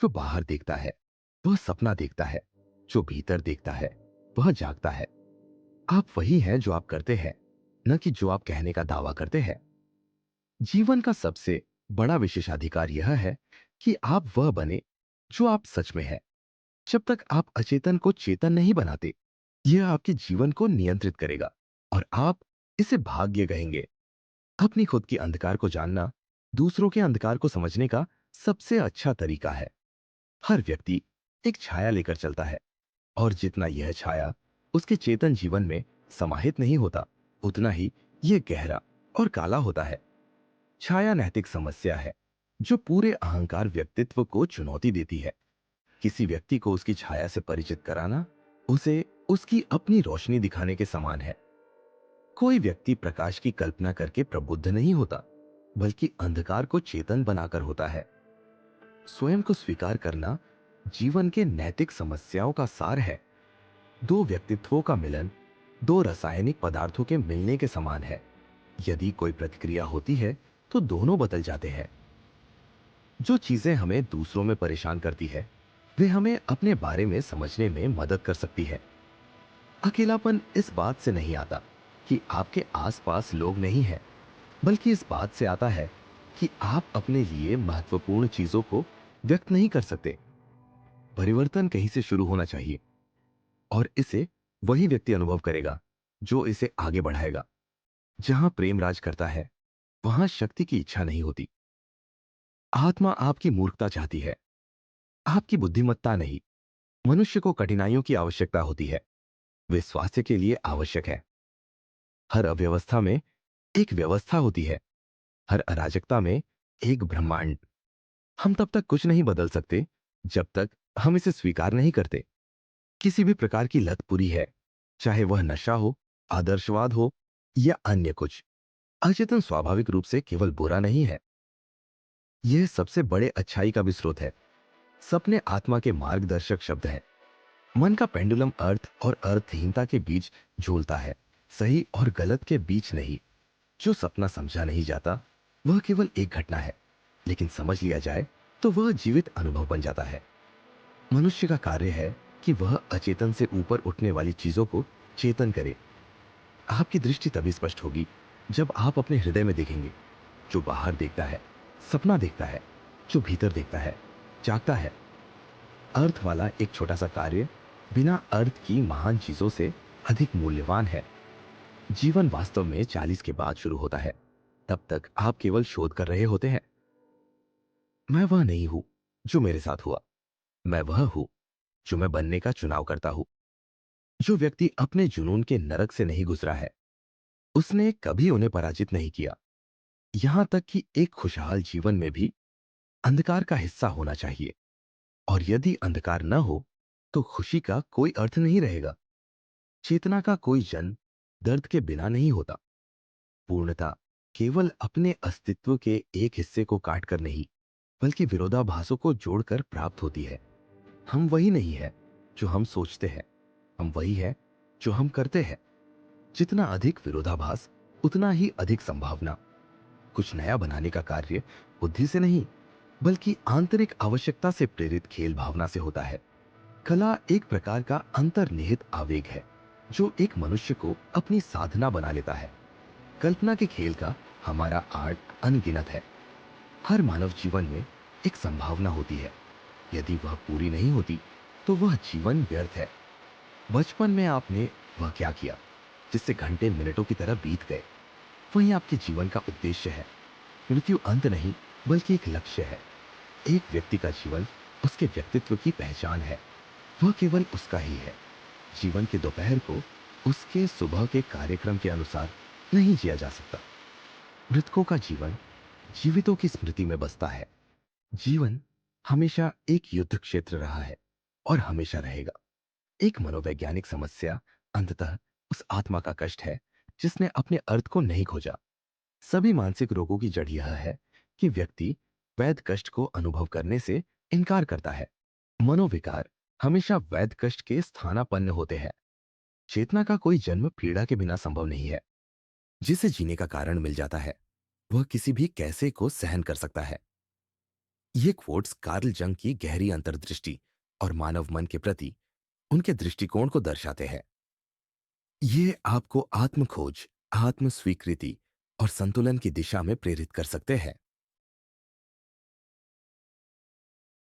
जो बाहर देखता है वह सपना देखता है, जो भीतर देखता है वह जागता है। आप वही हैं जो आप करते हैं, न कि जो आप कहने का दावा करते हैं। जीवन का सबसे बड़ा विशेषाधिकार यह है कि आप वह बने जो आप सच में हैं। जब तक आप अचेतन को चेतन नहीं बनाते, यह आपके जीवन को नियंत्रित करेगा और आप इसे भाग्य कहेंगे। अपनी खुद की अंधकार को जानना दूसरों के अंधकार को समझने का सबसे अच्छा तरीका है। हर व्यक्ति एक छाया लेकर चलता है, और जितना यह छाया उसके चेतन जीवन में समाहित नहीं होता, उतना ही यह गहरा और काला होता है। छाया नैतिक समस्या है जो पूरे अहंकार व्यक्तित्व को चुनौती देती है। किसी व्यक्ति को उसकी छाया से परिचित कराना उसे उसकी अपनी रोशनी दिखाने के समान है। कोई व्यक्ति प्रकाश की कल्पना करके प्रबुद्ध नहीं होता, बल्कि अंधकार को चेतन बनाकर होता है। स्वयं को स्वीकार करना जीवन के नैतिक समस्याओं का सार है। दो व्यक्तित्वों का मिलन दो रासायनिक पदार्थों के मिलने के समान है। यदि कोई प्रतिक्रिया होती है तो दोनों बदल जाते हैं। जो चीजें हमें दूसरों में परेशान करती है, वे हमें अपने बारे में समझने में मदद कर सकती है। अकेलापन इस बात से नहीं आता कि आपके आसपास लोग नहीं हैं, बल्कि इस बात से आता है कि आप अपने लिए महत्वपूर्ण चीजों को व्यक्त नहीं कर सकते। परिवर्तन कहीं से शुरू होना चाहिए, और इसे वही व्यक्ति अनुभव करेगा जो इसे आगे बढ़ाएगा। जहां प्रेम राज करता है, वहां शक्ति की इच्छा नहीं होती। आत्मा आपकी मूर्खता चाहती है, आपकी बुद्धिमत्ता नहीं। मनुष्य को कठिनाइयों की आवश्यकता होती है, वे स्वास्थ्य के लिए आवश्यक है। हर अव्यवस्था में एक व्यवस्था होती है, हर अराजकता में एक ब्रह्मांड। हम तब तक कुछ नहीं बदल सकते जब तक हम इसे स्वीकार नहीं करते। किसी भी प्रकार की लत बुरी है, चाहे वह नशा हो, आदर्शवाद हो या अन्य कुछ। अचेतन स्वाभाविक रूप से केवल बुरा नहीं है, यह सबसे बड़े अच्छाई का भी स्रोत है। सपने आत्मा के मार्गदर्शक शब्द हैं। मन का पेंडुलम अर्थ और अर्थहीनता के बीच झूलता है, सही और गलत के बीच नहीं। जो सपना समझा नहीं जाता वह केवल एक घटना है, लेकिन समझ लिया जाए तो वह जीवित अनुभव बन जाता है। मनुष्य का कार्य है कि वह अचेतन से ऊपर उठने वाली चीजों को चेतन करे। आपकी दृष्टि तभी स्पष्ट होगी जब आप अपने हृदय में देखेंगे। जो बाहर देखता है सपना देखता है, जो भीतर देखता है जागता है। अर्थ वाला एक छोटा सा कार्य बिना अर्थ की महान चीजों से अधिक मूल्यवान है। जीवन वास्तव में 40 के बाद शुरू होता है। तब तक आप केवल शोध कर रहे होते हैं। मैं वह नहीं हूं जो मेरे साथ हुआ, मैं वह हूं जो मैं बनने का चुनाव करता हूं। जो व्यक्ति अपने जुनून के नरक से नहीं गुजरा है, उसने कभी उन्हें पराजित नहीं किया। यहां तक कि एक खुशहाल जीवन में भी अंधकार का हिस्सा होना चाहिए, और यदि अंधकार न हो तो खुशी का कोई अर्थ नहीं रहेगा। चेतना का कोई जन्म दर्द के बिना नहीं होता। पूर्णता केवल अपने अस्तित्व के एक हिस्से को काटकर नहीं, बल्कि विरोधाभासों को जोड़कर प्राप्त होती है। हम वही नहीं है जो हम सोचते हैं, हम वही है जो हम करते हैं। जितना अधिक विरोधाभास, उतना ही अधिक संभावना। कुछ नया बनाने का कार्य बुद्धि से नहीं, बल्कि आंतरिक आवश्यकता से प्रेरित खेल भावना से होता है। कला एक प्रकार का अंतर्निहित आवेग है जो एक मनुष्य को अपनी साधना बना लेता है। कल्पना के खेल का हमारा आर्ट अनगिनत है। हर मानव जीवन में एक संभावना होती है। यदि वह पूरी नहीं होती तो वह जीवन व्यर्थ है। बचपन में आपने वह क्या किया जिससे घंटे मिनटों की तरह बीत गए, वही आपके जीवन का उद्देश्य है। मृत्यु अंत नहीं, बल्कि एक लक्ष्य है। एक व्यक्ति का जीवन उसके व्यक्तित्व की पहचान है, वह केवल उसका ही है। जीवन के दोपहर को उसके सुबह के कार्यक्रम के अनुसार नहीं जिया जा सकता। मृतकों का जीवन जीवितों की स्मृति में बसता है। जीवन हमेशा एक युद्ध क्षेत्र रहा है और हमेशा रहेगा। एक मनोवैज्ञानिक समस्या अंततः उस आत्मा का कष्ट है जिसने अपने अर्थ को नहीं खोजा। सभी मानसिक रोगों की जड़ यह है कि व्यक्ति वैध कष्ट को अनुभव करने से इनकार करता है। मनोविकार हमेशा वैध कष्ट के स्थानापन्न होते हैं। चेतना का कोई जन्म पीड़ा के बिना संभव नहीं है। जिसे जीने का कारण मिल जाता है, वह किसी भी कैसे को सहन कर सकता है। ये क्वोट्स कार्ल जंग की गहरी अंतर्दृष्टि और मानव मन के प्रति उनके दृष्टिकोण को दर्शाते हैं। ये आपको आत्म खोज, आत्म स्वीकृति और संतुलन की दिशा में प्रेरित कर सकते हैं।